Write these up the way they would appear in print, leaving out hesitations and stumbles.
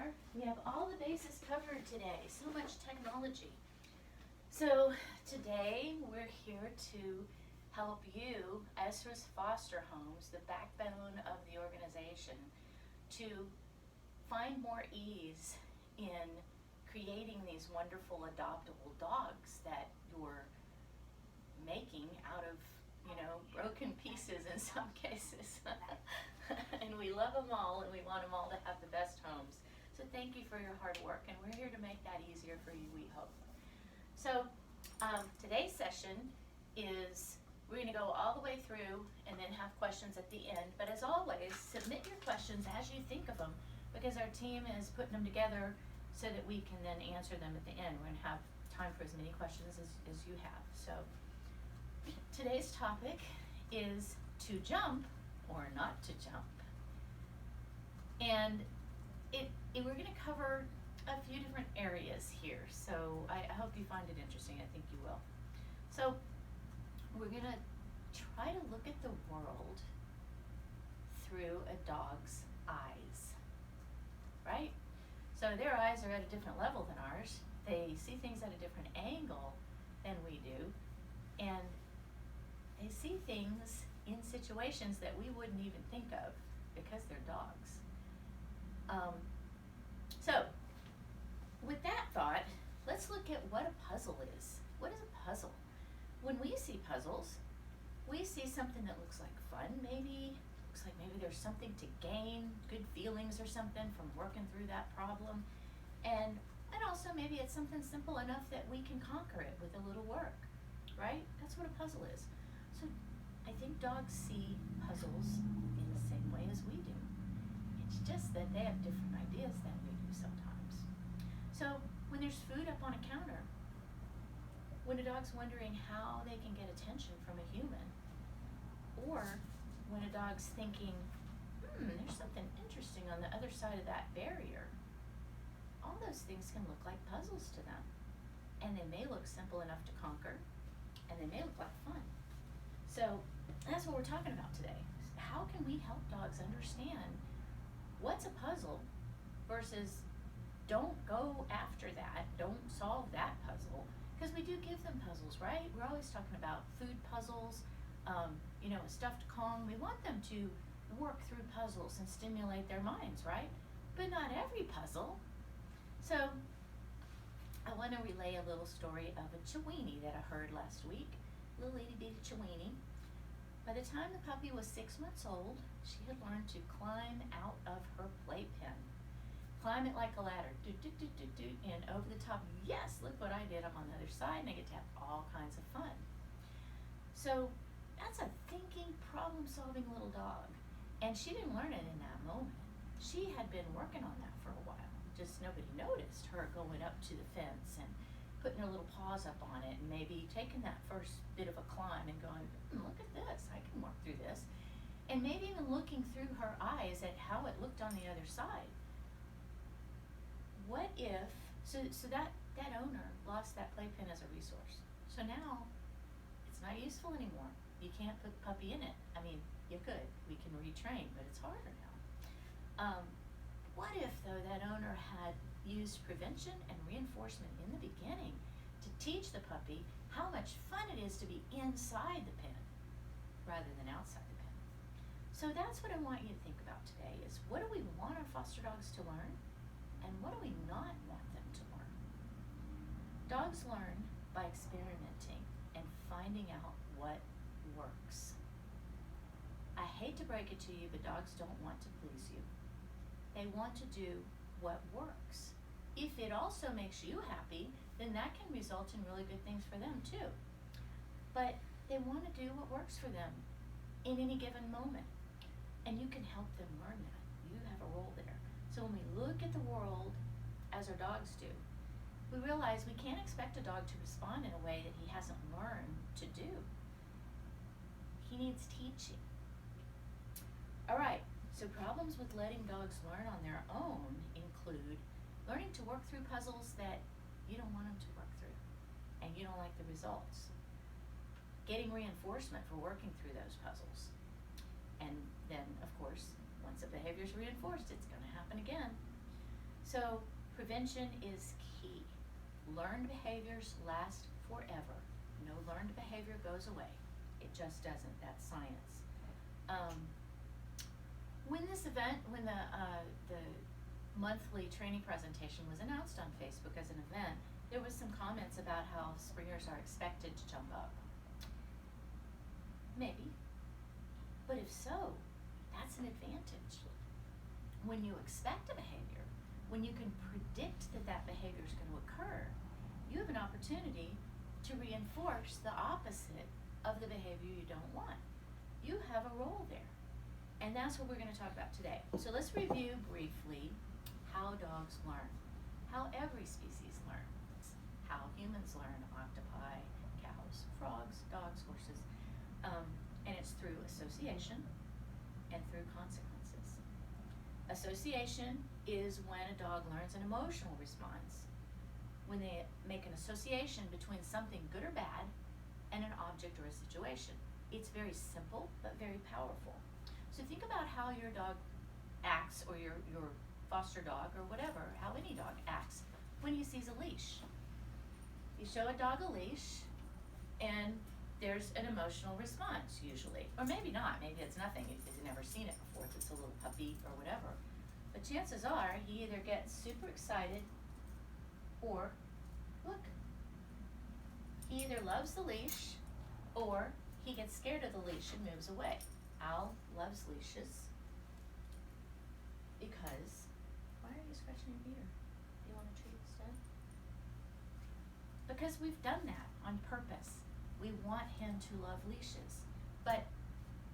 are. We have all the bases covered today. So much technology. So today we're here to help you, ESRA's foster homes, the backbone of the organization, to find more ease in creating these wonderful adoptable dogs that you're making out of, broken pieces in some cases. And we love them all, and we want them all to have the best homes. So thank you for your hard work, and we're here to make that easier for you, we hope. So today's session is, we're going to go all the way through and then have questions at the end. But as always, submit your questions as you think of them, because our team is putting them together so that we can then answer them at the end. We're going to have time for as many questions as you have. So today's topic is to jump or not to jump. And we're going to cover a few different areas here. So I hope you find it interesting. I think you will. So we're going to try to look at the world through a dog's eyes, right? So their eyes are at a different level than ours. They see things at a different angle than we do. And they see things in situations that we wouldn't even think of because they're dogs. So with that thought, let's look at what a puzzle is. What is a puzzle? When we see puzzles, we see something that looks like fun, maybe. Looks like maybe there's something to gain, good feelings or something from working through that problem. And also maybe it's something simple enough that we can conquer it with a little work, right? That's what a puzzle is. So I think dogs see puzzles in the same way as we do. It's just that they have different ideas than we do sometimes. So when there's food up on a counter, when a dog's wondering how they can get attention from a human, or when a dog's thinking, there's something interesting on the other side of that barrier, all those things can look like puzzles to them. And they may look simple enough to conquer, and they may look like fun. So that's what we're talking about today. How can we help dogs understand what's a puzzle versus don't go after that, don't solve that puzzle, because we do give them puzzles, right? We're always talking about food puzzles, a stuffed Kong. We want them to work through puzzles and stimulate their minds, right? But not every puzzle. So I want to relay a little story of a Chiweenie that I heard last week, little itty bitty Chiweenie. By the time the puppy was 6 months old, she had learned to climb out of her playpen. Climb it like a ladder, and over the top. Yes, look what I did. I'm on the other side, and I get to have all kinds of fun. So that's a thinking, problem-solving little dog. And she didn't learn it in that moment. She had been working on that for a while. Just nobody noticed her going up to the fence and putting her little paws up on it and maybe taking that first bit of a climb and going, look at this, I can work through this. And maybe even looking through her eyes at how it looked on the other side. What if, so that owner lost that playpen as a resource. So now it's not useful anymore. You can't put the puppy in it. I mean, you could, we can retrain, but it's harder now. What if, though, that owner had used prevention and reinforcement in the beginning to teach the puppy how much fun it is to be inside the pen rather than outside the pen? So that's what I want you to think about today is, what do we want our foster dogs to learn, and what do we not want them to learn? Dogs learn by experimenting and finding out what works. I hate to break it to you, but dogs don't want to please you. They want to do what works. If it also makes you happy, then that can result in really good things for them too. But they want to do what works for them in any given moment. And you can help them learn that. You have a role there. So when we look at the world as our dogs do, we realize we can't expect a dog to respond in a way that he hasn't learned to do. He needs teaching. All right. So problems with letting dogs learn on their own include learning to work through puzzles that you don't want them to work through and you don't like the results. Getting reinforcement for working through those puzzles. And then, of course, once a behavior is reinforced, it's going to happen again. So prevention is key. Learned behaviors last forever. No learned behavior goes away. It just doesn't. That's science. When this event, when the monthly training presentation was announced on Facebook as an event, there was some comments about how springers are expected to jump up. Maybe. But if so, that's an advantage. When you expect a behavior, when you can predict that that behavior is going to occur, you have an opportunity to reinforce the opposite of the behavior you don't want. You have a role there. And that's what we're going to talk about today. So let's review briefly how dogs learn, how every species learns, how humans learn, octopi, cows, frogs, dogs, horses. And it's through association and through consequences. Association is when a dog learns an emotional response, when they make an association between something good or bad and an object or a situation. It's very simple, but very powerful. So think about how your dog acts, or your foster dog, or whatever, how any dog acts when he sees a leash. You show a dog a leash, and there's an emotional response usually. Or maybe not, maybe it's nothing, he's never seen it before, it's a little puppy or whatever. But chances are, he either gets super excited, or, look, he either loves the leash, or he gets scared of the leash and moves away. Al loves leashes because, why are you scratching your ear? Do you want a treat instead? Because we've done that on purpose. We want him to love leashes, but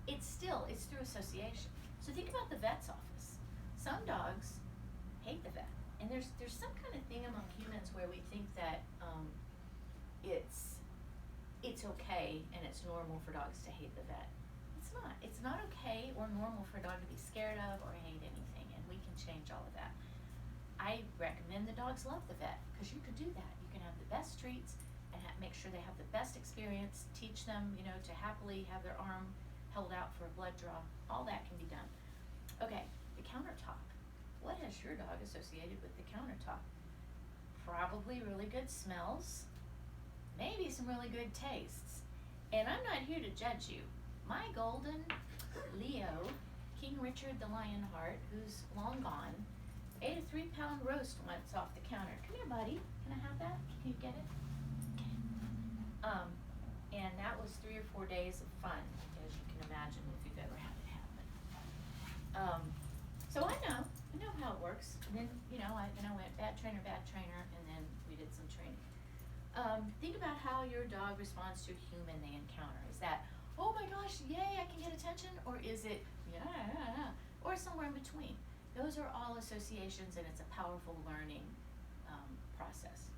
it's through association. So think about the vet's office. Some dogs hate the vet, and there's some kind of thing among humans where we think that it's okay and it's normal for dogs to hate the vet. It's not. It's not okay or normal for a dog to be scared of or hate anything, and we can change all of that. I recommend the dogs love the vet, because you can do that. You can have the best treats and make sure they have the best experience, teach them, to happily have their arm held out for a blood draw. All that can be done. Okay, the countertop. What has your dog associated with the countertop? Probably really good smells, maybe some really good tastes. And I'm not here to judge you. My golden Leo, King Richard the Lionheart, who's long gone, ate a 3-pound roast once off the counter. Come here, buddy. Can I have that? Can you get it? Okay. And that was 3 or 4 days of fun, as you can imagine, if you've ever had it happen. So I know how it works. And then, I went bad trainer, and then we did some training. Think about how your dog responds to a human they encounter. Is that, oh my gosh, yay, I can get attention? Or is it, yeah, or somewhere in between? Those are all associations, and it's a powerful learning process.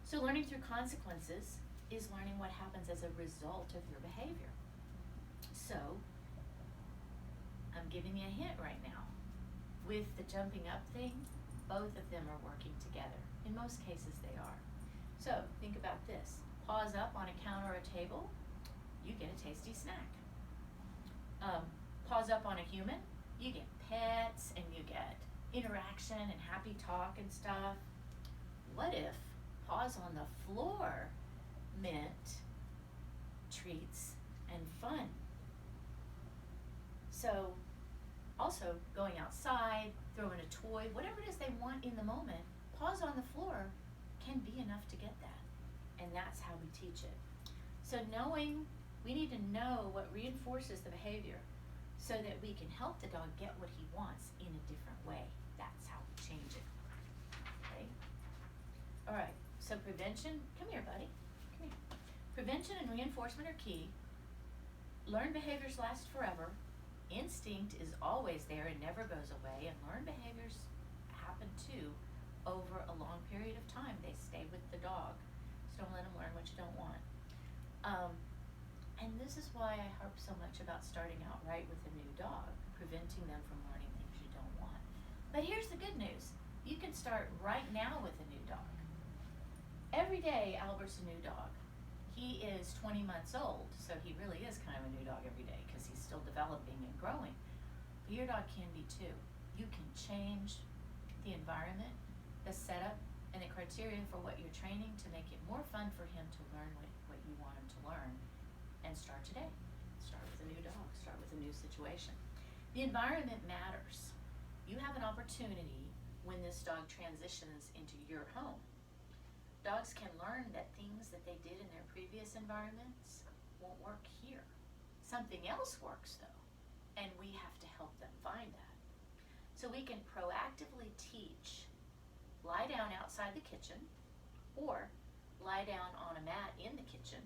So learning through consequences is learning what happens as a result of your behavior. So I'm giving you a hint right now. With the jumping up thing, both of them are working together. In most cases, they are. So think about this. Paws up on a counter or a table, you get a tasty snack. Paws up on a human, you get pets and you get interaction and happy talk and stuff. What if paws on the floor meant treats and fun? So also going outside, throwing a toy, whatever it is they want in the moment, paws on the floor can be enough to get that. And that's how we teach it. So we need to know what reinforces the behavior so that we can help the dog get what he wants in a different way. That's how we change it. Okay? All right, so prevention, come here, buddy. Come here. Prevention and reinforcement are key. Learned behaviors last forever. Instinct is always there and never goes away, and learned behaviors happen too over a long period of time. They stay with the dog. So don't let them learn what you don't want. And this is why I harp so much about starting out right with a new dog, preventing them from learning things you don't want. But here's the good news. You can start right now with a new dog. Every day, Albert's a new dog. He is 20 months old, so he really is kind of a new dog every day because he's still developing and growing. But your dog can be too. You can change the environment, the setup, and the criteria for what you're training to make it more fun for him to learn what you want him to learn. And start today. Start with a new dog, start with a new situation. The environment matters. You have an opportunity when this dog transitions into your home. Dogs can learn that things that they did in their previous environments won't work here. Something else works though, and we have to help them find that. So we can proactively teach, lie down outside the kitchen or lie down on a mat in the kitchen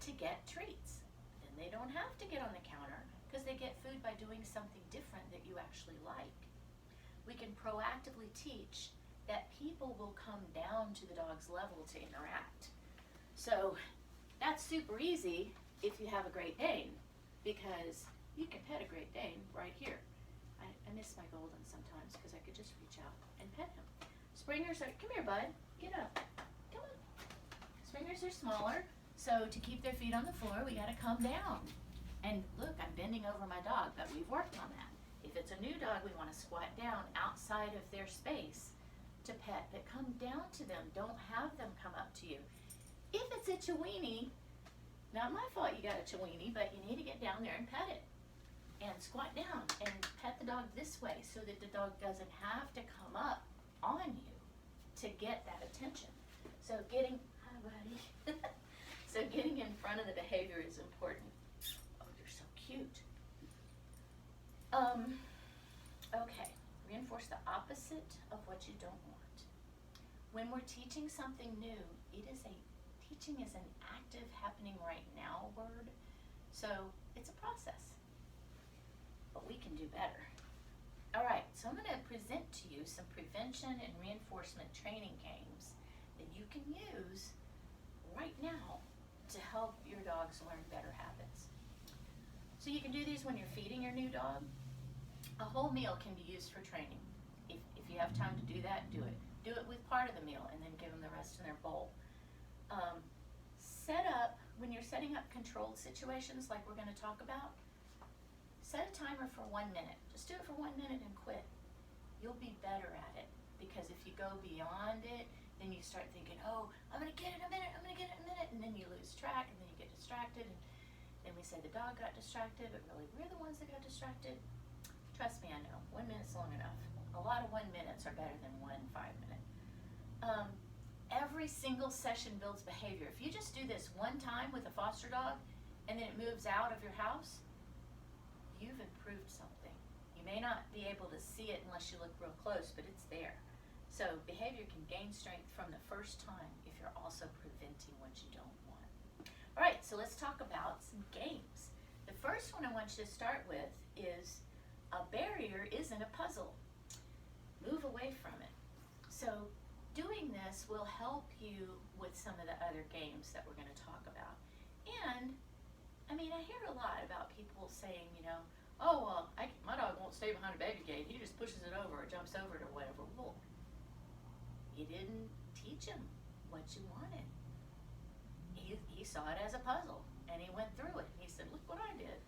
to get treats. Then they don't have to get on the counter because they get food by doing something different that you actually like. We can proactively teach that people will come down to the dog's level to interact. So that's super easy if you have a Great Dane, because you can pet a Great Dane right here. I miss my Golden sometimes because I could just reach out and pet him. Springers are, come here bud, get up, come on. Springers are smaller, so to keep their feet on the floor, we gotta come down. And look, I'm bending over my dog, but we've worked on that. If it's a new dog, we wanna squat down outside of their space to pet, but come down to them. Don't have them come up to you. If it's a Chiweenie, not my fault you got a Chiweenie, but you need to get down there and pet it. And squat down and pet the dog this way so that the dog doesn't have to come up on you to get that attention. So getting, hi buddy. So getting in front of the behavior is important. Oh, you're so cute. Okay, reinforce the opposite of what you don't want. When we're teaching something new, teaching is an active, happening right now word. So it's a process, but we can do better. All right, so I'm gonna present to you some prevention and reinforcement training games that you can use right now to help your dogs learn better habits. So you can do these when you're feeding your new dog. A whole meal can be used for training. If you have time to do that, do it. Do it with part of the meal and then give them the rest in their bowl. Set up, when you're setting up controlled situations like we're gonna talk about, set a timer for 1 minute. Just do it for 1 minute and quit. You'll be better at it, because if you go beyond it, then you start thinking, oh, I'm gonna get it in a minute, I'm gonna get it in a minute, and then you lose track, and then you get distracted, and then we say the dog got distracted, but really we're the ones that got distracted. Trust me, I know, 1 minute's long enough. A lot of 1 minutes are better than 1 5-minute. Every single session builds behavior. If you just do this one time with a foster dog, and then it moves out of your house, you've improved something. You may not be able to see it unless you look real close, but it's there. So behavior can gain strength from the first time if you're also preventing what you don't want. All right, so let's talk about some games. The first one I want you to start with is a barrier isn't a puzzle. Move away from it. So doing this will help you with some of the other games that we're going to talk about. And I mean, I hear a lot about people saying, you know, oh, well, my dog won't stay behind a baby gate. He just pushes it over or jumps over it or whatever. Well, you didn't teach him what you wanted. He saw it as a puzzle, and he went through it. He said, look what I did.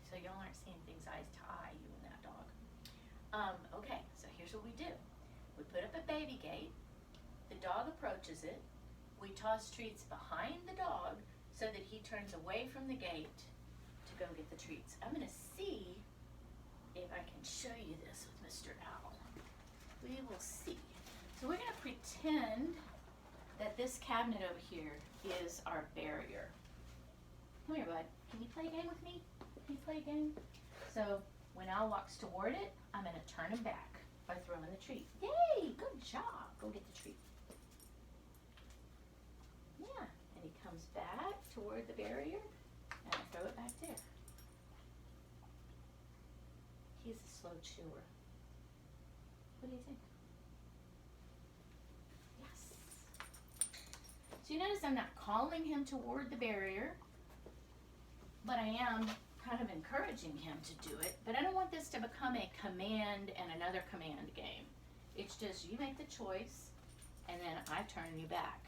So y'all aren't seeing things eye to eye, you and that dog. Okay, so here's what we do. We put up a baby gate. The dog approaches it. We toss treats behind the dog so that he turns away from the gate to go get the treats. I'm gonna see if I can show you this with Mr. Owl. We will see. So we're gonna pretend that this cabinet over here is our barrier. Come here, bud. Can you play a game with me? Can you play a game? So when Al walks toward it, I'm gonna turn him back by throwing the treat. Yay, good job. Go get the treat. Yeah, and he comes back toward the barrier, and I throw it back there. He's a slow chewer. What do you think? Yes. So you notice I'm not calling him toward the barrier, but I am kind of encouraging him to do it. But I don't want this to become a command and another command game. It's just you make the choice, and then I turn you back.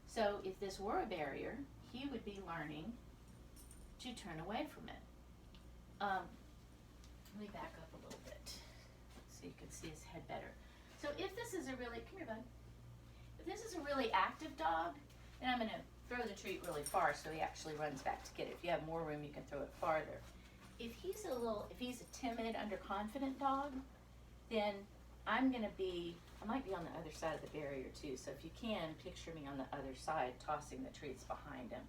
So if this were a barrier, he would be learning to turn away from it. Let me back up a little bit so you can see his head. head better. So if this is a really, come here bud, if this is a really active dog, then I'm gonna throw the treat really far so he actually runs back to get it. If you have more room, you can throw it farther. If he's a timid, underconfident dog, then I might be on the other side of the barrier too. So if you can, picture me on the other side, tossing the treats behind him.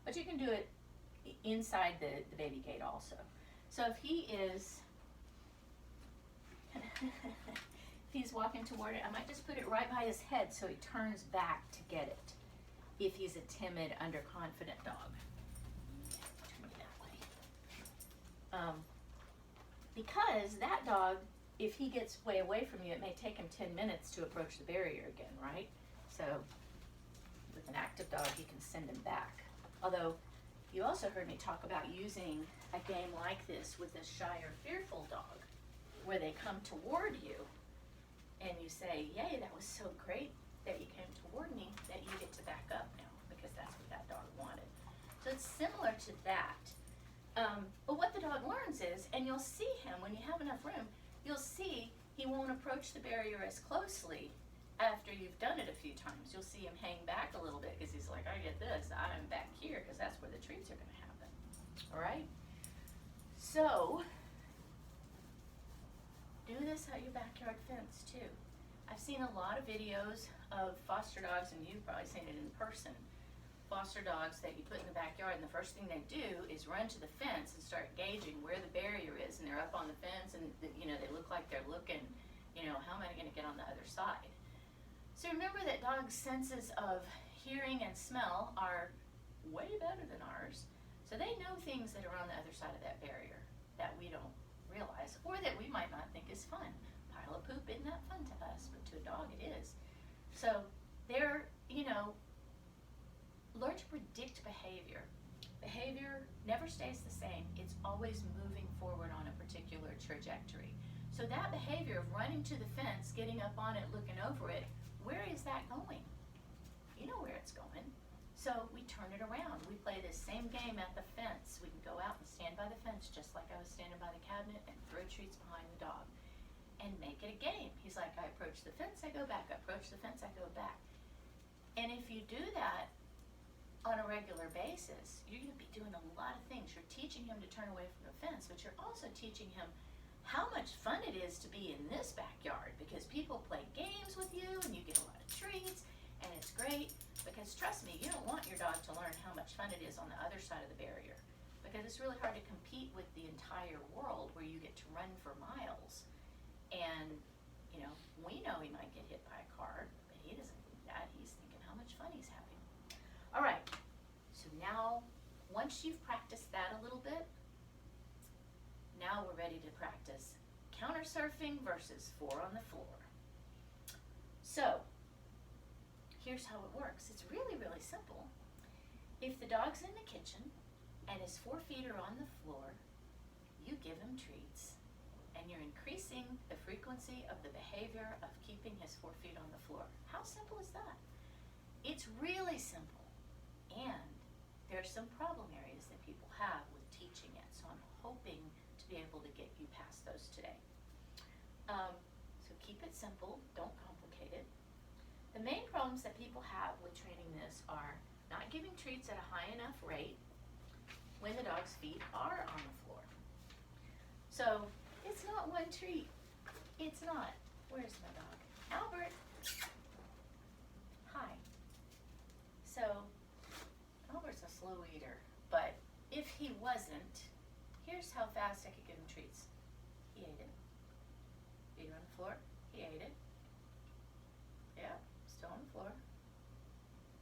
But you can do it inside the baby gate also. So if he is, if he's walking toward it, I might just put it right by his head so he turns back to get it. If he's a timid, underconfident dog. Turn me that way. Because that dog, if he gets way away from you, it may take him 10 minutes to approach the barrier again, right? So with an active dog, you can send him back. Although you also heard me talk about using a game like this with a shy or fearful dog, where they come toward you and you say, yay, that was so great that you came toward me, that you get to back up now, because that's what that dog wanted. So it's similar to that. But what the dog learns is, and you'll see him when you have enough room, you'll see he won't approach the barrier as closely after you've done it a few times. You'll see him hang back a little bit because he's like, I get this, I'm back here, because that's where the treats are gonna happen, all right? So, do this at your backyard fence too. I've seen a lot of videos of foster dogs, and you've probably seen it in person, foster dogs that you put in the backyard, and the first thing they do is run to the fence and start gauging where the barrier is, and they're up on the fence, and they look like they're looking, how am I gonna get on the other side? So remember that dogs' senses of hearing and smell are way better than ours, so they know things that are on the other side of that barrier that we don't realize, or that we might not think is fun. Pile of poop isn't that fun to us, but to a dog it is. So they're, learn to predict behavior. Behavior never stays the same. It's always moving forward on a particular trajectory. So that behavior of running to the fence, getting up on it, looking over it, where is that going? You know where it's going. So we turn it around. We play this same game at the fence. We can go out and stand by the fence just like I was standing by the cabinet and throw treats behind the dog and make it a game. He's like, I approach the fence, I go back. I approach the fence, I go back. And if you do that on a regular basis, you're going to be doing a lot of things. You're teaching him to turn away from the fence, but you're also teaching him how much fun it is to be in this backyard, because people play games with you and you get a lot of treats, and it's great, because trust me, you don't want your dog to learn how much fun it is on the other side of the barrier, because it's really hard to compete with the entire world where you get to run for miles. And we know he might get hit by a car, but he doesn't think that. He's thinking how much fun he's having. All right, so now once you've practiced that a little bit, now we're ready to practice counter surfing versus 4 on the floor. So here's how it works. It's really, really simple. If the dog's in the kitchen and his 4 feet are on the floor, you give him treats, and you're increasing the frequency of the behavior of keeping his 4 feet on the floor. How simple is that? It's really simple, and there are some problem areas that people have with teaching it, so I'm hoping to be able to get you past those today. So keep it simple, don't complicate it. The main problems that people have with training this are not giving treats at a high enough rate when the dog's feet are on the floor. So it's not one treat. It's not. Where's my dog? Albert. Hi. So Albert's a slow eater, but if he wasn't, here's how fast I could give him treats. He ate it. Feet on the floor. He ate it. Yeah, still on the floor.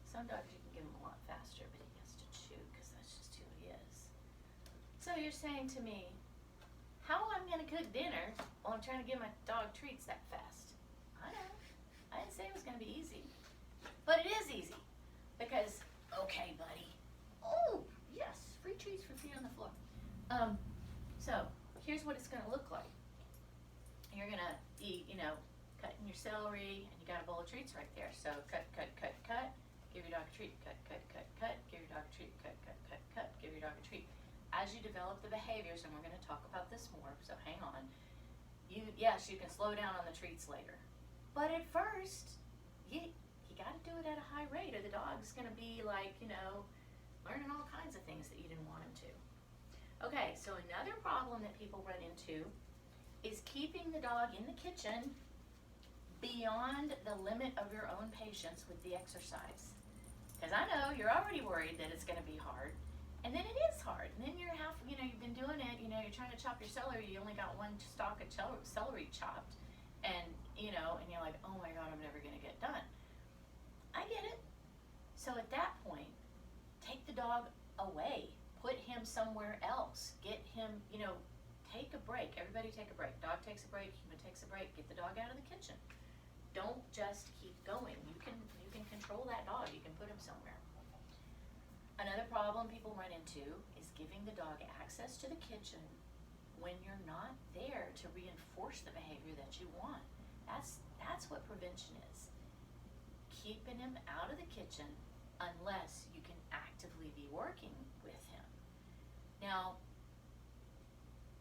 Some dogs you can give him a lot faster, but he has to chew because that's just who he is. So you're saying to me, how am I going to cook dinner while I'm trying to give my dog treats that fast? I know. I didn't say it was going to be easy. But it is easy. Because, okay, buddy. Oh, yes, free treats for feet on the floor. So, here's what it's going to look like. You're going to be, cutting your celery, and you got a bowl of treats right there. So, cut, cut, cut, cut. Give your dog a treat. Cut, cut, cut, cut. Give your dog a treat. Cut, cut, cut, cut. Give your dog a treat. As you develop the behaviors, and we're going to talk about this more, so hang on, Yes, you can slow down on the treats later. But at first, you got to do it at a high rate, or the dog's going to be like, learning all kinds of things that you didn't want him to. Okay, so another problem that people run into is keeping the dog in the kitchen beyond the limit of your own patience with the exercise. Because I know you're already worried that it's going to be hard, and then it is hard. And then you've been doing it, you're trying to chop your celery, you only got one stalk of celery chopped, and you're like, oh my God, I'm never going to get done. I get it. So at that point, take the dog away. Put him somewhere else. Get him, take a break. Everybody take a break. Dog takes a break, human takes a break. Get the dog out of the kitchen. Don't just keep going. You can control that dog. You can put him somewhere. Another problem people run into is giving the dog access to the kitchen when you're not there to reinforce the behavior that you want. That's what prevention is. Keeping him out of the kitchen unless you can actively be working with him. Now,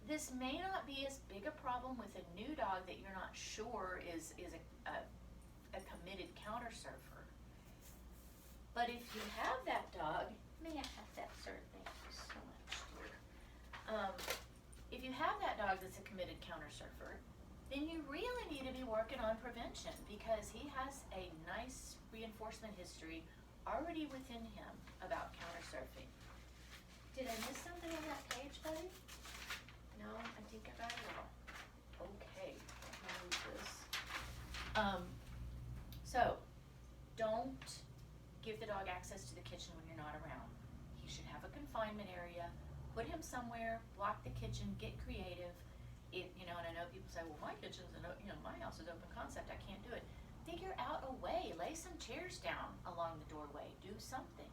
this may not be as big a problem with a new dog that you're not sure is a committed counter surfer. But if you have that dog, may I have that, sir? Thank you so much, dear. If you have that dog that's a committed counter surfer, then you really need to be working on prevention, because he has a nice reinforcement history already within him about counter surfing. Did I miss something on that page, buddy? No, I think I got it all. Okay, let me move this. So, don't give the dog access to the kitchen when you're not around. He should have a confinement area. Put him somewhere, block the kitchen, get creative. And I know people say, well, my kitchen's, my house is open concept, I can't do it. Figure out a way. Lay some chairs down along the doorway. Do something.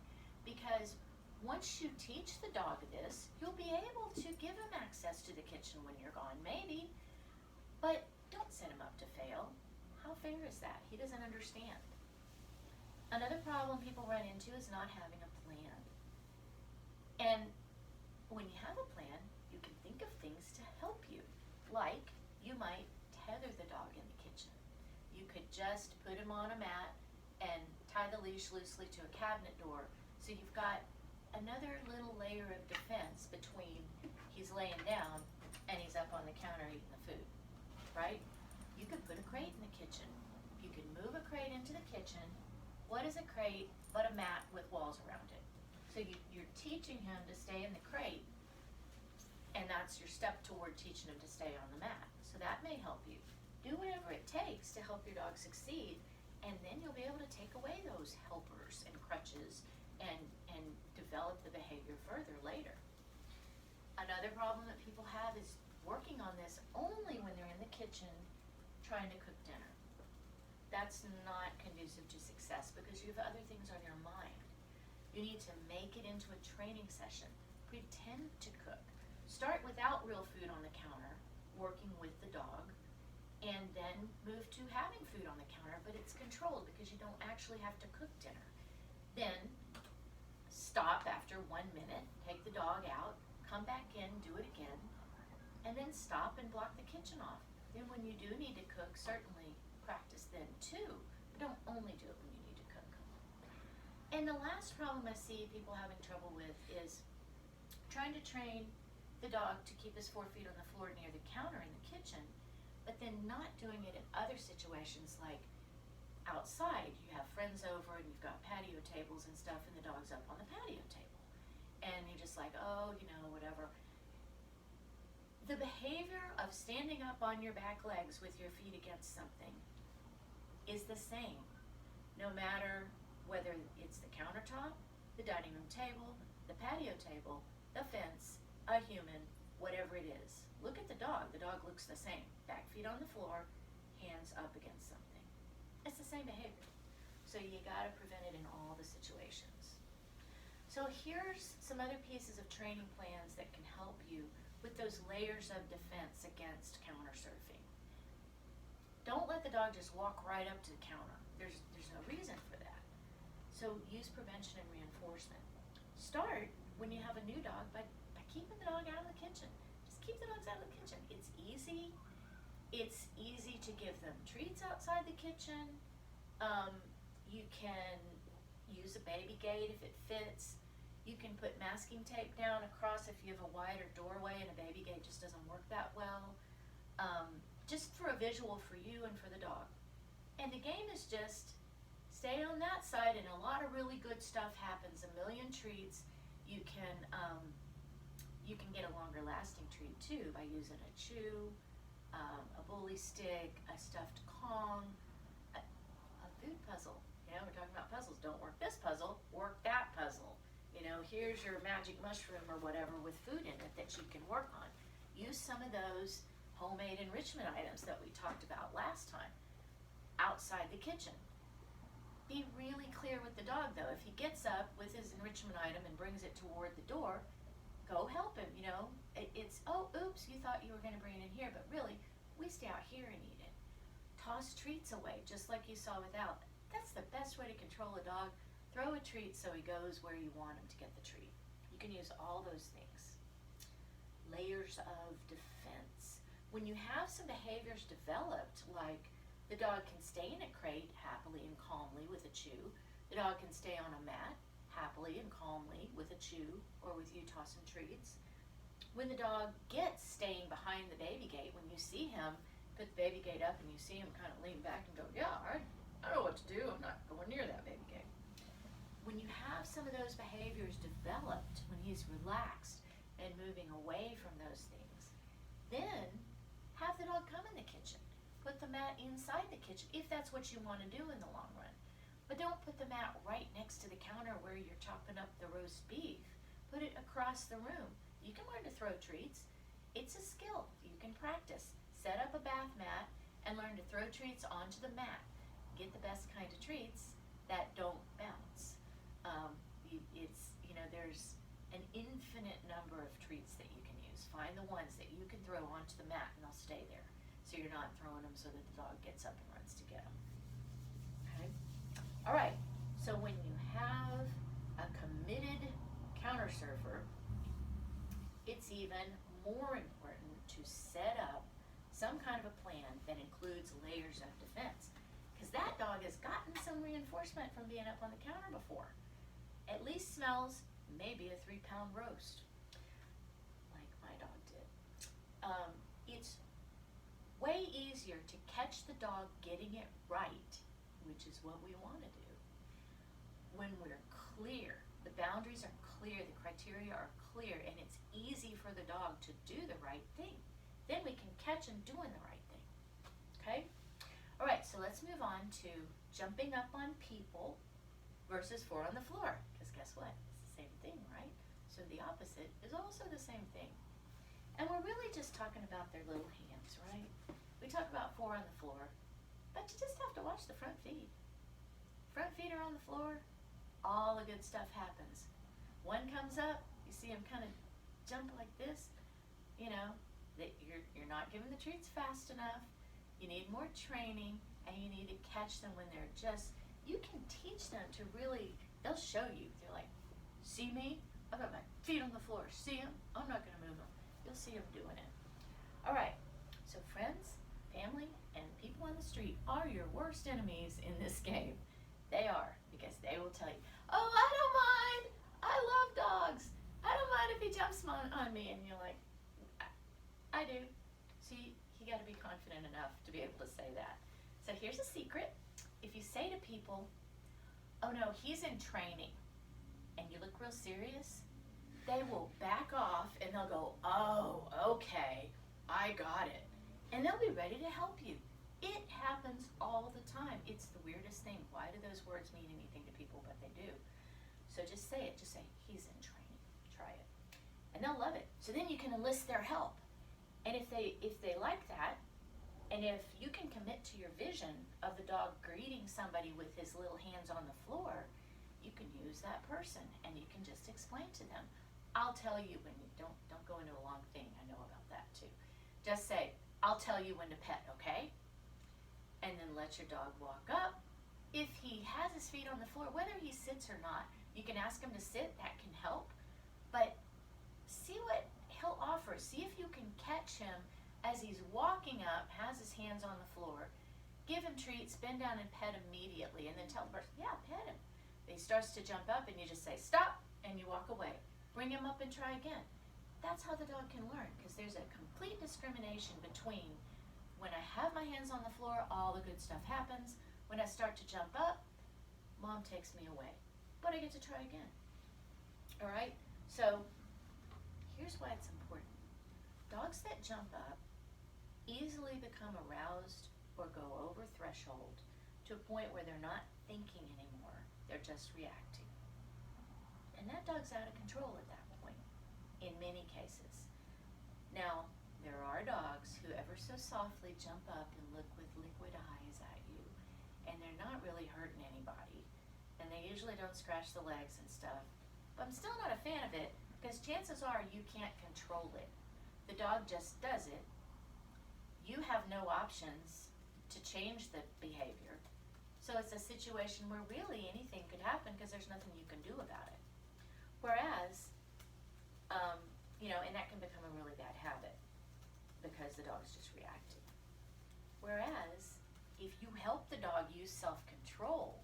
Because once you teach the dog this, you'll be able to give him access to the kitchen when you're gone, maybe. But don't set him up to fail. How fair is that? He doesn't understand. Another problem people run into is not having a plan. And when you have a plan, you can think of things to help you. Like, you might tether the dog in the kitchen. You could just put him on a mat and tie the leash loosely to a cabinet door, so you've got another little layer of defense between he's laying down and he's up on the counter eating the food, right? You could put a crate in the kitchen. You could move a crate into the kitchen. What is a crate but a mat with walls around it? So you're teaching him to stay in the crate, and that's your step toward teaching him to stay on the mat. So that may help you. Do whatever it takes to help your dog succeed, and then you'll be able to take away those helpers and crutches and develop the behavior further later. Another problem that people have is working on this only when they're in the kitchen trying to cook dinner. That's not conducive to success because you have other things on your mind. You need to make it into a training session. Pretend to cook. Start without real food on the counter, working with the dog, and then move to having food on the counter, but it's controlled because you don't actually have to cook dinner. Then stop after 1 minute, take the dog out, come back in, do it again, and then stop and block the kitchen off. Then when you do need to cook, certainly practice then too, but don't only do it when you need to cook. And the last problem I see people having trouble with is trying to train the dog to keep his 4 feet on the floor near the counter in the kitchen, but then not doing it in other situations like outside. You have friends over and you've got patio tables and stuff, and the dog's up on the patio table. And you're just like, oh, whatever. The behavior of standing up on your back legs with your feet against something is the same, no matter whether it's the countertop, the dining room table, the patio table, the fence, a human, whatever it is. Look at the dog. The dog looks the same. Back feet on the floor, hands up against something. It's the same behavior. So you gotta prevent it in all the situations. So here's some other pieces of training plans that can help you with those layers of defense against counter surfing. Don't let the dog just walk right up to the counter. There's no reason for that. So use prevention and reinforcement. Start when you have a new dog by keeping the dog out of the kitchen. Just keep the dogs out of the kitchen. It's easy. It's easy to give them treats outside the kitchen. You can use a baby gate if it fits. You can put masking tape down across if you have a wider doorway and a baby gate just doesn't work that well. Just for a visual for you and for the dog. And the game is just stay on that side, and a lot of really good stuff happens. A million treats. You can get a longer lasting treat too by using a chew, a bully stick, a stuffed Kong, a food puzzle. You know, we're talking about puzzles. Don't work this puzzle, work that puzzle. You know, here's your magic mushroom or whatever with food in it that you can work on. Use some of those homemade enrichment items that we talked about last time outside the kitchen. Be really clear with the dog though. If he gets up with his enrichment item and brings it toward the door, go help him, you know. It's, oh, oops, you thought you were going to bring it in here, but really, we stay out here and eat it. Toss treats away, just like you saw without. That's the best way to control a dog. Throw a treat so he goes where you want him to get the treat. You can use all those things. Layers of defense. When you have some behaviors developed, like the dog can stay in a crate happily and calmly with a chew, the dog can stay on a mat happily and calmly with a chew or with you tossing treats. When the dog gets staying behind the baby gate, when you see him put the baby gate up and you see him kind of lean back and go, yeah, I know what to do, I'm not going near that baby gate. When you have some of those behaviors developed, when he's relaxed and moving away from those things, then have the dog come in the kitchen. Put the mat inside the kitchen if that's what you want to do in the long run. But don't put the mat right next to the counter where you're chopping up the roast beef. Put it across the room. You can learn to throw treats. It's a skill. You can practice. Set up a bath mat and learn to throw treats onto the mat. Get the best kind of treats that don't bounce. There's an infinite number of treats that you can use. Find the ones that you can throw onto the mat and they'll stay there. So you're not throwing them so that the dog gets up and runs to get them. Okay? All right. So when you have a committed counter surfer, it's even more important to set up some kind of a plan that includes layers of defense. Because that dog has gotten some reinforcement from being up on the counter before. At least smells maybe a 3-pound roast, like my dog did. It's way easier to catch the dog getting it right, which is what we want to do, when we're clear. The boundaries are clear, the criteria are clear, and it's easy for the dog to do the right thing. Then we can catch him doing the right thing. Okay? All right, so let's move on to jumping up on people versus 4 on the floor. Because guess what? It's the same thing, right? So the opposite is also the same thing. And we're really just talking about their little hands, right? We talk about 4 on the floor, but you just have to watch the front feet. Front feet are on the floor, all the good stuff happens. One comes up, you see him kind of jump like this, you know, that you're not giving the treats fast enough. You need more training, and you need to catch them when they're just, you can teach them to really, they'll show you. They're like, see me? I've got my feet on the floor. See them? I'm not going to move them. You'll see them doing it. All right, so friends, family, and people on the street are your worst enemies in this game. They are, because they will tell you, oh, I don't mind. I love dogs. I don't mind if he jumps on me. And you're like, I do. See, you got to be confident enough to be able to say that. So here's a secret. If you say to people, oh no, he's in training, and you look real serious, they will back off and they'll go, oh, okay, I got it. And they'll be ready to help you. It happens all the time. It's the weirdest thing. Why do those words mean anything to people? But they do. So just say it. Just say, he's in training. Try it. And they'll love it. So then you can enlist their help. And if they like that, and if you can commit to your vision of the dog greeting somebody with his little hands on the floor, you can use that person and you can just explain to them. I'll tell you when you don't go into a long thing. I know about that too. Just say, I'll tell you when to pet, okay? And then let your dog walk up. If he has his feet on the floor, whether he sits or not, you can ask him to sit, that can help. But see what he'll offer. See if you can catch him as he's walking up, has his hands on the floor, give him treats, bend down and pet immediately, and then tell the person, yeah, pet him. He starts to jump up and you just say, stop, and you walk away. Bring him up and try again. That's how the dog can learn, because there's a complete discrimination between when I have my hands on the floor, all the good stuff happens. When I start to jump up, mom takes me away. But I get to try again. All right? So here's why it's important. Dogs that jump up easily become aroused or go over threshold to a point where they're not thinking anymore. They're just reacting. And that dog's out of control at that point, in many cases. Now, there are dogs who ever so softly jump up and look with liquid eyes at you, and they're not really hurting anybody, and they usually don't scratch the legs and stuff. But I'm still not a fan of it, because chances are you can't control it. The dog just does it. You have no options to change the behavior. So it's a situation where really anything could happen because there's nothing you can do about it. Whereas, and that can become a really bad habit because the dog's just reacting. Whereas, if you help the dog use self-control,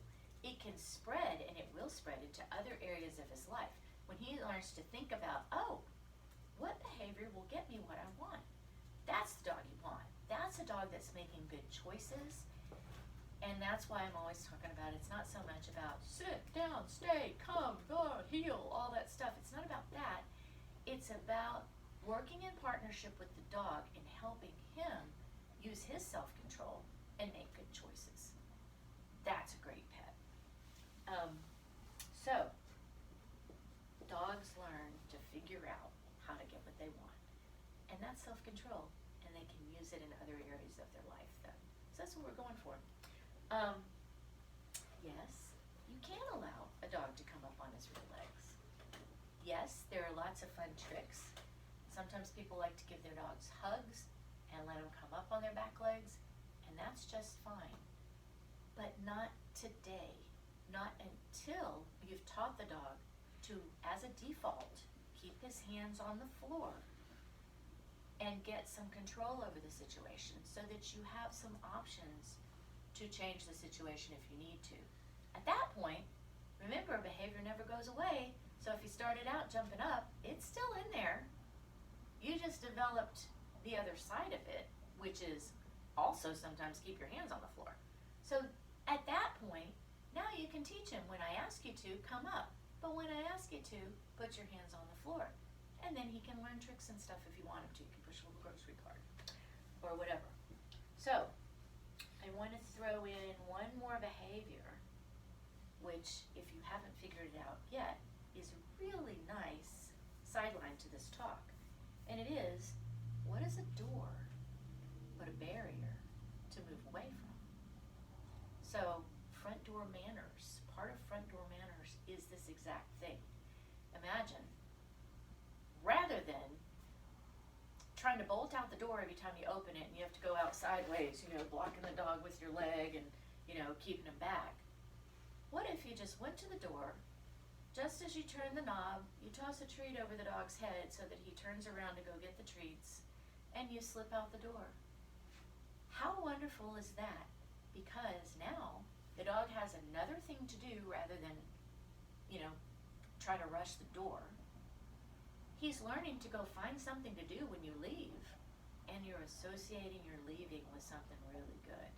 it can spread, and it will spread into other areas of his life. When he learns to think about, oh, what behavior will get me what I want? That's the dog you want. That's a dog that's making good choices. And that's why I'm always talking about it's not so much about sit down, stay, come, go, heel, all that stuff. It's not about that. It's about working in partnership with the dog and helping him use his self-control and make good choices. That's a great pet. So, dogs learn to figure out how to get what they want. And that's self-control. And they can use it in other areas of their life, though. So that's what we're going for. Yes, you can allow a dog to come up on his rear legs. Yes, there are lots of fun tricks. Sometimes people like to give their dogs hugs and let them come up on their back legs, and that's just fine. But not today. Not until you've taught the dog to, as a default, keep his hands on the floor and get some control over the situation so that you have some options to change the situation if you need to. At that point, remember, behavior never goes away, so if you started out jumping up, it's still in there. You just developed the other side of it, which is also sometimes keep your hands on the floor. So at that point, now you can teach him, when I ask you to, come up. But when I ask you to, put your hands on the floor. And then he can learn tricks and stuff if you want him to. You can push a little grocery cart or whatever. So I want to throw in one more behavior, which, if you haven't figured it out yet, is a really nice sideline to this talk. And it is, what is a door but a barrier to move away from? So front door manners, part of front door manners is this exact thing. Imagine, rather than trying to bolt out the door every time you open it and you have to go out sideways, blocking the dog with your leg and, keeping him back. What if you just went to the door, just as you turn the knob, you toss a treat over the dog's head so that he turns around to go get the treats, and you slip out the door? How wonderful is that? Because now the dog has another thing to do rather than, try to rush the door. He's learning to go find something to do when you leave, and you're associating your leaving with something really good.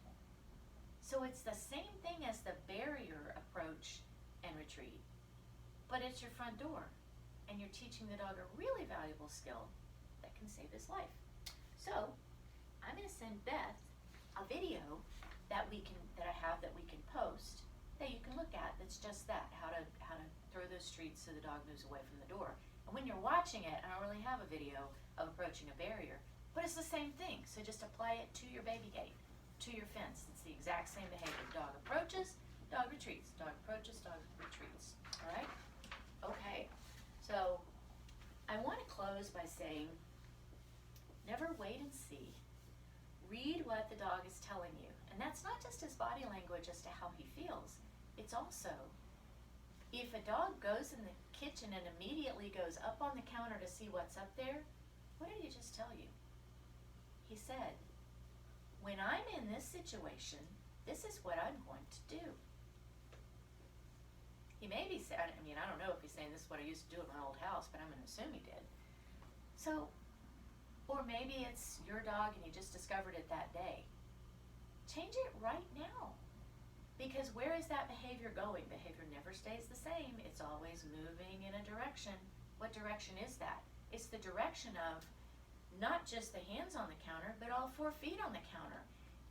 So it's the same thing as the barrier approach and retreat, but it's your front door, and you're teaching the dog a really valuable skill that can save his life. So I'm going to send Beth a video that we can post that you can look at. That's just that, how to throw those treats so the dog moves away from the door. And when you're watching it, I don't really have a video of approaching a barrier, but it's the same thing. So just apply it to your baby gate, to your fence. It's the exact same behavior. Dog approaches, dog retreats. Dog approaches, dog retreats. All right? Okay. So I want to close by saying, never wait and see. Read what the dog is telling you. And that's not just his body language as to how he feels. It's also, if a dog goes in the kitchen and immediately goes up on the counter to see what's up there, what did he just tell you? he said, when I'm in this situation, this is what I'm going to do. He may be saying, I mean, I don't know if he's saying this is what I used to do at my old house, but I'm going to assume he did. So, or maybe it's your dog and you just discovered it that day. Change it right now. Because where is that behavior going? Behavior never stays the same. It's always moving in a direction. What direction is that? It's the direction of not just the hands on the counter, but all 4 feet on the counter.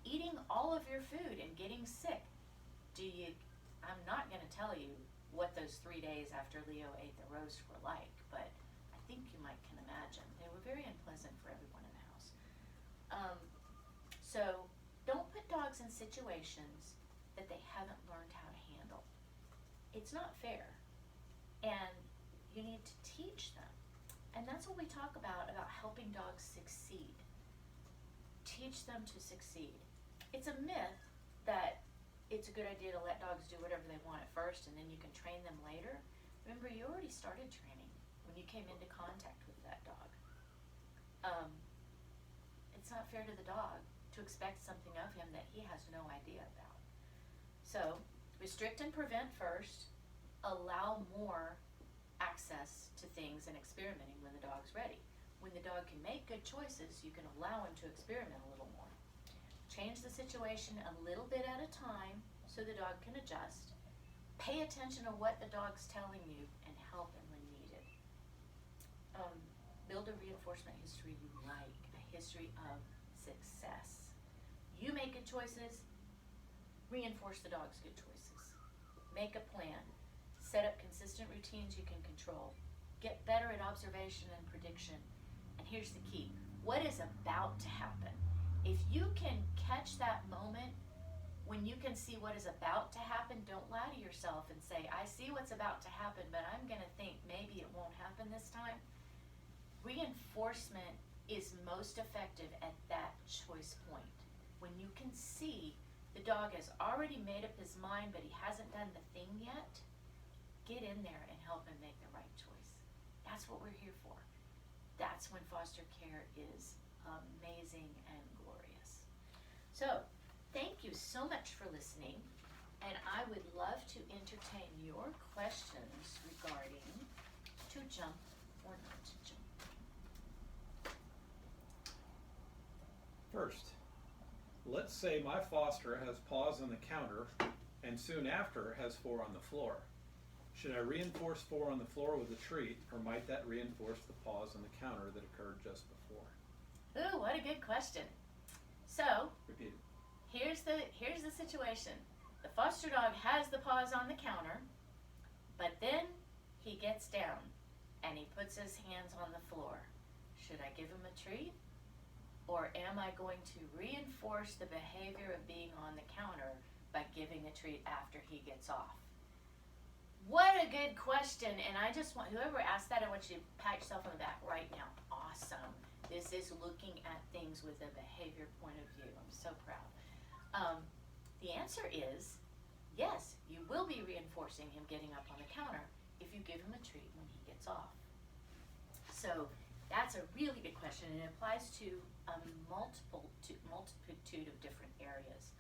Eating all of your food and getting sick. I'm not going to tell you what those 3 days after Leo ate the roast were like, but I think you can imagine. They were very unpleasant for everyone in the house. So don't put dogs in situations that they haven't learned how to handle. It's not fair. And you need to teach them. And that's what we talk about helping dogs succeed. Teach them to succeed. It's a myth that it's a good idea to let dogs do whatever they want at first and then you can train them later. Remember, you already started training when you came into contact with that dog. It's not fair to the dog to expect something of him that he has no idea about. So, restrict and prevent first. Allow more access to things and experimenting when the dog's ready. When the dog can make good choices, you can allow him to experiment a little more. Change the situation a little bit at a time so the dog can adjust. Pay attention to what the dog's telling you and help him when needed. Build a reinforcement history you like, a history of success. You make good choices, reinforce the dog's good choices. Make a plan. Set up consistent routines you can control. Get better at observation and prediction. And here's the key. What is about to happen? If you can catch that moment when you can see what is about to happen, don't lie to yourself and say, I see what's about to happen, but I'm going to think maybe it won't happen this time. Reinforcement is most effective at that choice point. When you can see the dog has already made up his mind, but he hasn't done the thing yet, get in there and help him make the right choice. That's what we're here for. That's when foster care is amazing and glorious. So, thank you so much for listening, and I would love to entertain your questions regarding to jump or not to jump. First, let's say my foster has paws on the counter and soon after has 4 on the floor. Should I reinforce 4 on the floor with a treat, or might that reinforce the paws on the counter that occurred just before? Ooh, what a good question. So, Repeat it. here's the situation. The foster dog has the paws on the counter, but then he gets down and he puts his hands on the floor. Should I give him a treat? Or am I going to reinforce the behavior of being on the counter by giving a treat after he gets off? What a good question. And I just want, whoever asked that, I want you to pat yourself on the back right now. Awesome. This is looking at things with a behavior point of view. I'm so proud. The answer is yes, you will be reinforcing him getting up on the counter if you give him a treat when he gets off. So that's a really good question, and it applies to a multitude of different areas.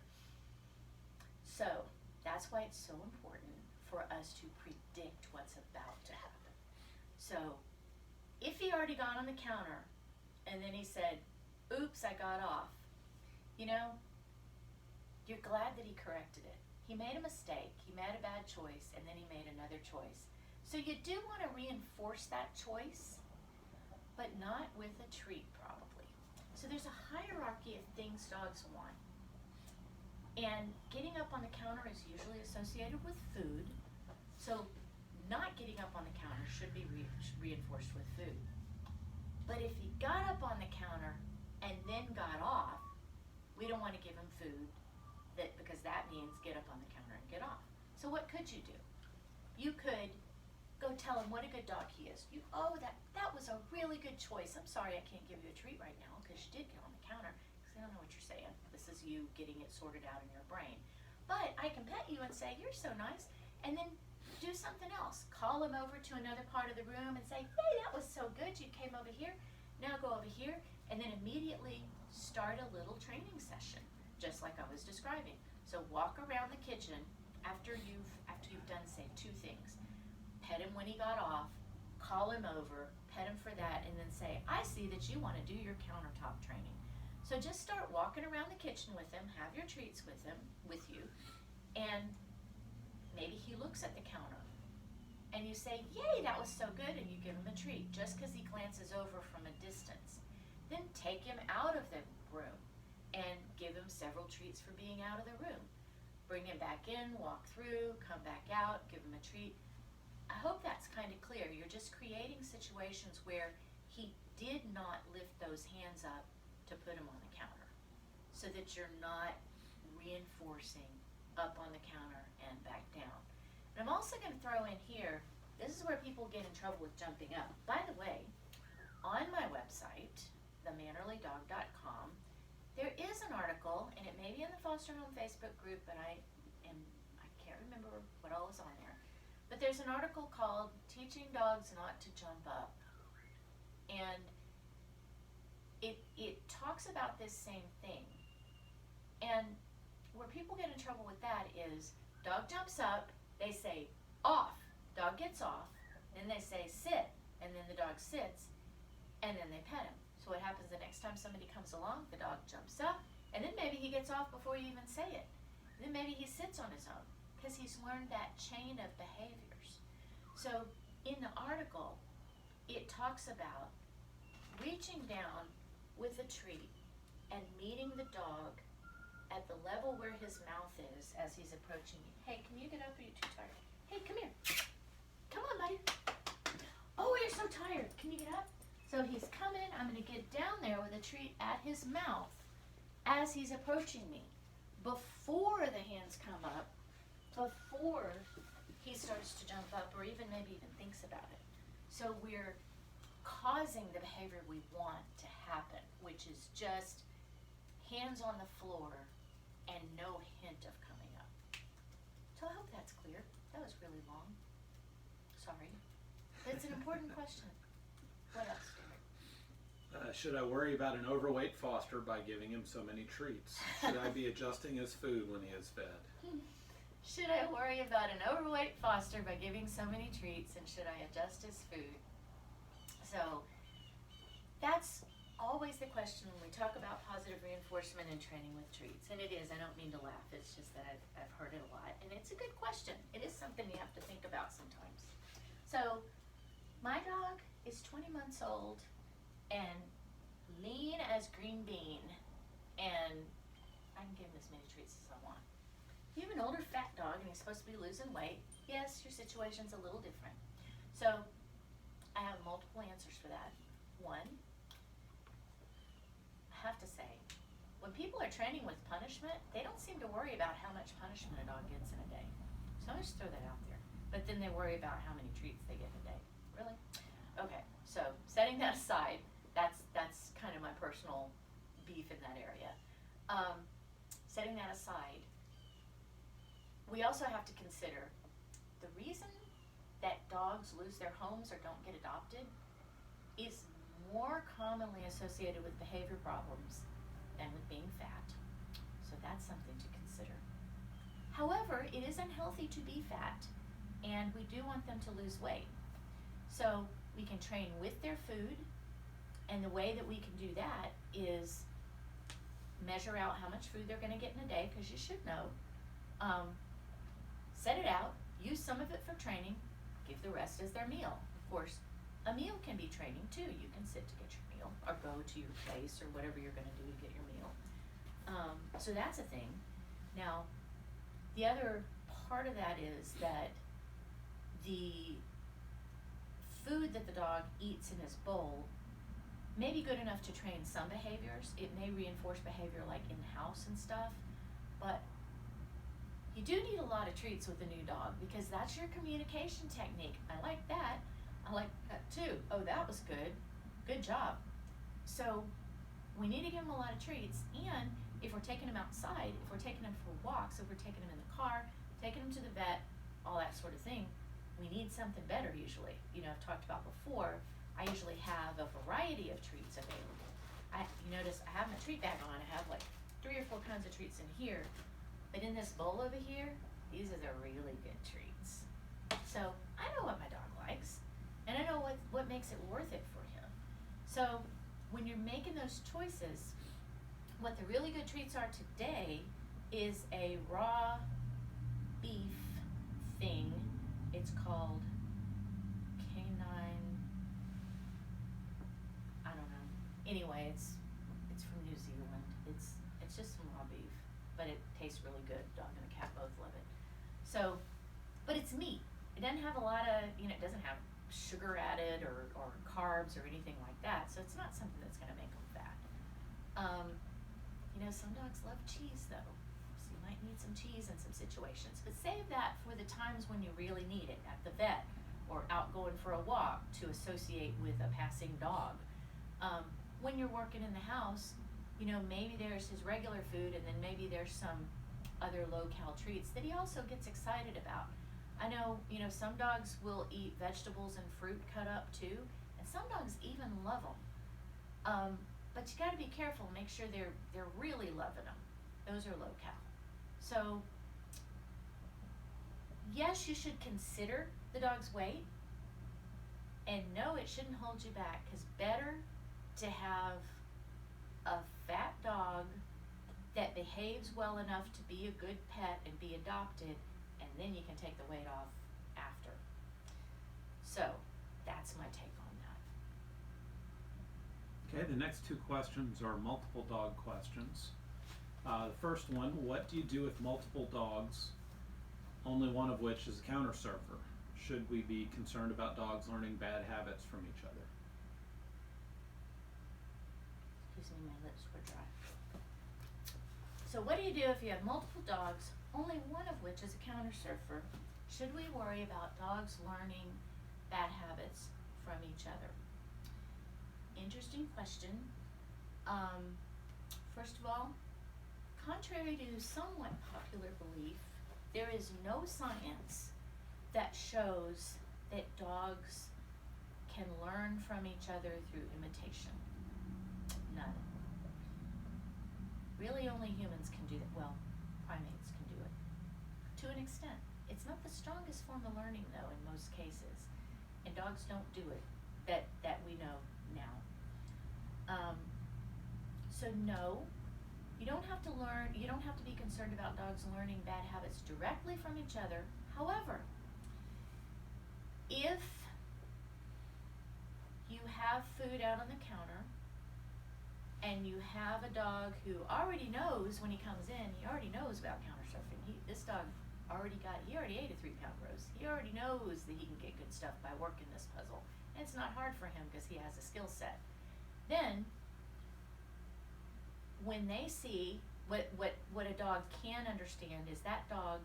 So that's why it's so important for us to predict what's about to happen. So if he already got on the counter and then he said, oops, I got off, you're glad that he corrected it. He made a mistake, he made a bad choice, and then he made another choice. So you do want to reinforce that choice, but not with a treat probably. So there's a hierarchy of things dogs want. And getting up on the counter is usually associated with food. So not getting up on the counter should be reinforced with food. But if he got up on the counter and then got off, we don't want to give him food because that means get up on the counter and get off. So what could you do? You could go tell him what a good dog he is. That was a really good choice. I'm sorry I can't give you a treat right now because you did get on the counter because I don't know what you're saying. This is you getting it sorted out in your brain. But I can pet you and say, you're so nice, and then do something else. Call him over to another part of the room and say, hey, that was so good. You came over here. Now go over here. And then immediately start a little training session, just like I was describing. So walk around the kitchen after you've done, say, 2 things. Pet him when he got off, call him over, pet him for that, and then say, I see that you want to do your countertop training. So just start walking around the kitchen with him, have your treats with you, and maybe he looks at the counter. And you say, yay, that was so good, and you give him a treat just because he glances over from a distance. Then take him out of the room and give him several treats for being out of the room. Bring him back in, walk through, come back out, give him a treat. I hope that's kind of clear. You're just creating situations where he did not lift those hands up to put him on the counter, so that you're not reinforcing up on the counter and back down. And I'm also going to throw in here, this is where people get in trouble with jumping up. By the way, on my website, themannerlydog.com, there is an article, and it may be in the foster home Facebook group, but I can't remember what all is on there. But there's an article called Teaching Dogs Not to Jump Up. And it talks about this same thing. And where people get in trouble with that is, dog jumps up, they say, off, dog gets off, then they say, sit, and then the dog sits, and then they pet him. So what happens the next time somebody comes along, the dog jumps up, and then maybe he gets off before you even say it. Then maybe he sits on his own, because he's learned that chain of behaviors. So in the article, it talks about reaching down with a treat and meeting the dog at the level where his mouth is as he's approaching you. Hey, can you get up, or are you too tired? Hey, come here. Come on, buddy. Oh, you're so tired. Can you get up? So he's coming. I'm going to get down there with a treat at his mouth as he's approaching me. Before the hands come up, before he starts to jump up or even maybe even thinks about it. So we're causing the behavior we want to happen, which is just hands on the floor and no hint of coming up. So I hope that's clear. That was really long. Sorry. But it's an important question. What else, Derek? Should I worry about an overweight foster by giving him so many treats? Should I be adjusting his food when he is fed? Should I worry about an overweight foster by giving so many treats, and should I adjust his food? So that's always the question when we talk about positive reinforcement and training with treats. And it is, I don't mean to laugh, it's just that I've heard it a lot. And it's a good question. It is something you have to think about sometimes. So my dog is 20 months old and lean as green bean, and I can give him as many treats as I want. If you have an older fat dog and he's supposed to be losing weight, yes, your situation's a little different. So I have multiple answers for that. One, I have to say, when people are training with punishment, they don't seem to worry about how much punishment a dog gets in a day. So I'm just throw that out there. But then they worry about how many treats they get in a day. Really? Okay, so setting that aside, that's kind of my personal beef in that area. Setting that aside, we also have to consider the reason that dogs lose their homes or don't get adopted is more commonly associated with behavior problems than with being fat. So that's something to consider. However, it is unhealthy to be fat, and we do want them to lose weight. So we can train with their food, and the way that we can do that is measure out how much food they're going to get in a day, because you should know. Set it out, use some of it for training, give the rest as their meal. Of course, a meal can be training too. You can sit to get your meal, or go to your place, or whatever you're going to do to get your meal. So that's a thing. Now, the other part of that is that the food that the dog eats in his bowl may be good enough to train some behaviors. It may reinforce behavior like in-house and stuff, but you do need a lot of treats with a new dog, because that's your communication technique. I like that. I like that too. Oh, that was good. Good job. So we need to give them a lot of treats, and if we're taking them outside, if we're taking them for walks, if we're taking them in the car, taking them to the vet, all that sort of thing, we need something better usually. You know, I've talked about before, I usually have a variety of treats available. you notice I have my treat bag on, I have like 3 or 4 kinds of treats in here, but in this bowl over here, these are the really good treats. So I know what my dog likes, and I know what makes it worth it for him. So when you're making those choices, what the really good treats are today is a raw beef thing. It's called canine, I don't know. Anyway, it's from New Zealand. It's just some raw beef, but it tastes really good. Dog and a cat both love it. So, but it's meat. It doesn't have a lot of, it doesn't have sugar added or carbs or anything like that. So it's not something that's going to make them fat. Some dogs love cheese though. So you might need some cheese in some situations, but save that for the times when you really need it, at the vet or out going for a walk to associate with a passing dog. When you're working in the house, maybe there's his regular food and then maybe there's some other low-cal treats that he also gets excited about. I know, some dogs will eat vegetables and fruit cut up too, and some dogs even love them. But you gotta be careful, make sure they're really loving them. Those are low-cal. So, yes, you should consider the dog's weight, and no, it shouldn't hold you back, because better to have a fat dog that behaves well enough to be a good pet and be adopted, and then you can take the weight off after. So, that's my take on that. Okay, the next 2 questions are multiple dog questions. The first one, what do you do with multiple dogs, only one of which is a counter surfer? Should we be concerned about dogs learning bad habits from each other? Excuse me, my lips were dry. So what do you do if you have multiple dogs, only one of which is a counter surfer? Should we worry about dogs learning bad habits from each other? Interesting question. First of all, contrary to somewhat popular belief, there is no science that shows that dogs can learn from each other through imitation. None. Really only humans can do that. Well, primates can do it. To an extent. It's not the strongest form of learning though in most cases. And dogs don't do it that we know now. So no, you don't have to be concerned about dogs learning bad habits directly from each other. However, if you have food out on the counter and you have a dog who already knows when he comes in, he already knows about counter surfing. This dog he already ate a 3-pound roast. He already knows that he can get good stuff by working this puzzle. And it's not hard for him because he has a skill set. Then, when they see what a dog can understand is that dog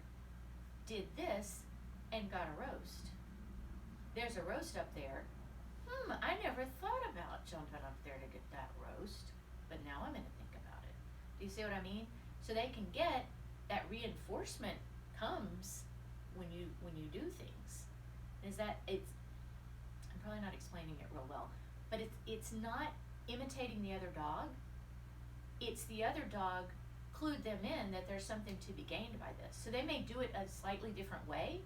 did this and got a roast. There's a roast up there. I never thought about jumping up there to get that roast, but now I'm gonna think about it. Do you see what I mean? So they can get that reinforcement comes when you do things. I'm probably not explaining it real well, but it's not imitating the other dog. It's the other dog clued them in that there's something to be gained by this. So they may do it a slightly different way,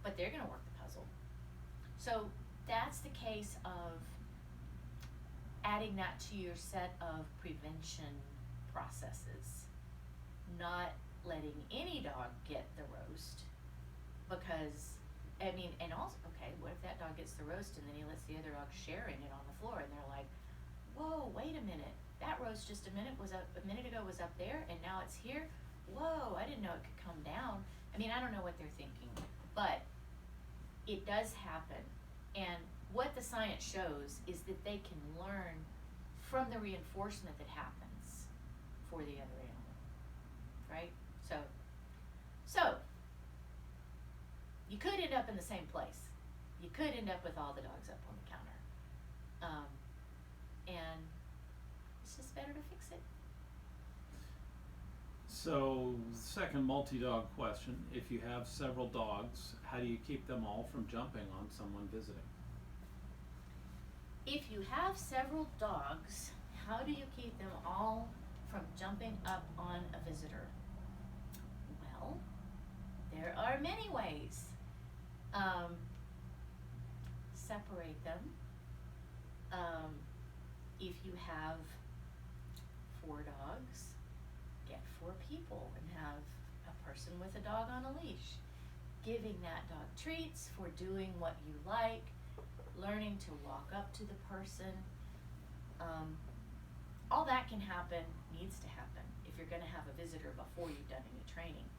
but they're gonna work the puzzle. So that's the case of adding that to your set of prevention processes. Not letting any dog get the roast, because, and also, okay, what if that dog gets the roast and then he lets the other dog sharing it on the floor and they're like, whoa, wait a minute, that roast just a minute ago was up there and now it's here? Whoa, I didn't know it could come down. I don't know what they're thinking, but it does happen. And what the science shows is that they can learn from the reinforcement that happens for the other animal, right? So you could end up in the same place. You could end up with all the dogs up on the counter. And it's just better to fix it. So, second multi-dog question. If you have several dogs, how do you keep them all from jumping on someone visiting? If you have several dogs, how do you keep them all from jumping up on a visitor? Well, there are many ways. Separate them. If you have 4 dogs, get 4 people and have a person with a dog on a leash, giving that dog treats for doing what you like, learning to walk up to the person. All that can happen, needs to happen, if you're gonna have a visitor before you've done any training.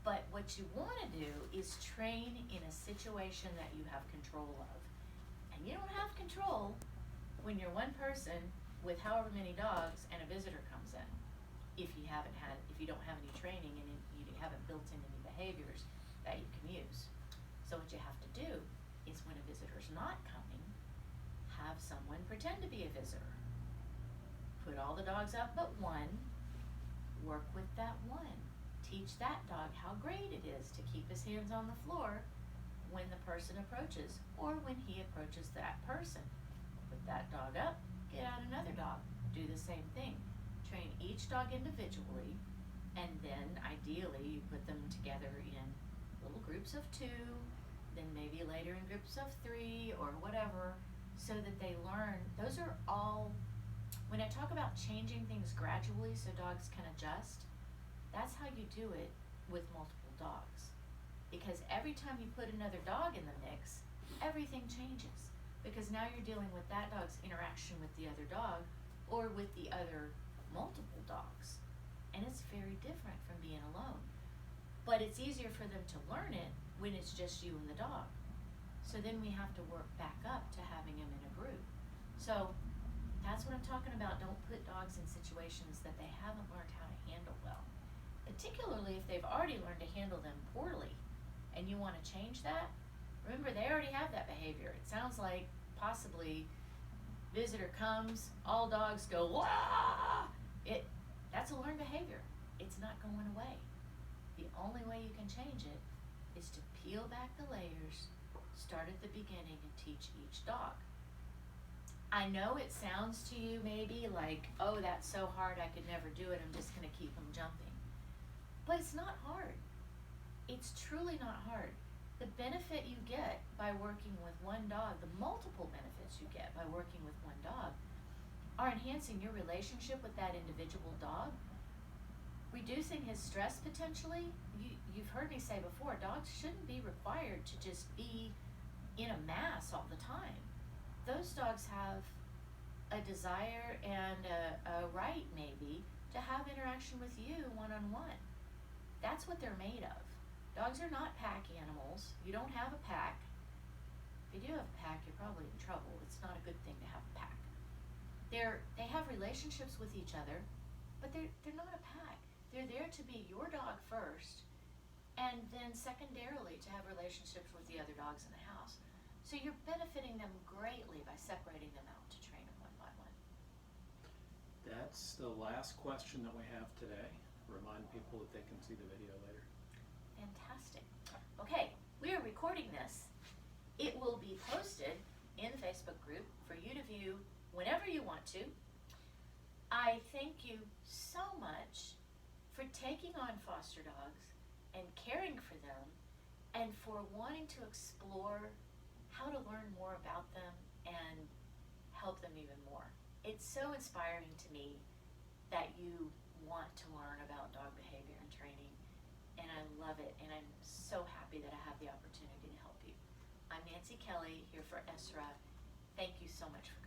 But what you wanna do is train in a situation that you have control of. And you don't have control when you're one person with however many dogs and a visitor comes in, if you don't have any training and you haven't built in any behaviors that you can use. So what you have to do is when a visitor's not coming, have someone pretend to be a visitor. Put all the dogs up but one, work with that one. Teach that dog how great it is to keep his hands on the floor when the person approaches or when he approaches that person. Put that dog up, get out another dog. Do the same thing. Train each dog individually, and then ideally you put them together in little groups of 2, then maybe later in groups of 3 or whatever, so that they learn. Those are all, when I talk about changing things gradually so dogs can adjust, that's how you do it with multiple dogs. Because every time you put another dog in the mix, everything changes. Because now you're dealing with that dog's interaction with the other dog or with the other multiple dogs. And it's very different from being alone. But it's easier for them to learn it when it's just you and the dog. So then we have to work back up to having them in a group. So that's what I'm talking about. Don't put dogs in situations that they haven't learned how to handle well. Particularly if they've already learned to handle them poorly and you want to change that. Remember, they already have that behavior. It sounds like possibly visitor comes, all dogs go, wah! That's a learned behavior. It's not going away. The only way you can change it is to peel back the layers, start at the beginning, and teach each dog. I know it sounds to you maybe like, oh, that's so hard, I could never do it, I'm just going to keep them jumping. But it's not hard. It's truly not hard. The benefit you get by working with one dog, the multiple benefits you get by working with one dog, are enhancing your relationship with that individual dog, reducing his stress potentially. You've heard me say before, dogs shouldn't be required to just be in a mass all the time. Those dogs have a desire and a right maybe to have interaction with you one-on-one. That's what they're made of. Dogs are not pack animals. You don't have a pack. If you do have a pack, you're probably in trouble. It's not a good thing to have a pack. They have relationships with each other, but they're not a pack. They're there to be your dog first, and then secondarily to have relationships with the other dogs in the house. So you're benefiting them greatly by separating them out to train them one by one. That's the last question that we have today. Remind people that they can see the video later. Fantastic. Okay, we are recording this. It will be posted in the Facebook group for you to view whenever you want to. I thank you so much for taking on foster dogs and caring for them, and for wanting to explore how to learn more about them and help them even more. It's so inspiring to me that you want to learn about dog behavior and training, and I love it, and I'm so happy that I have the opportunity to help you. I'm Nancy Kelly here for ESRA. Thank you so much for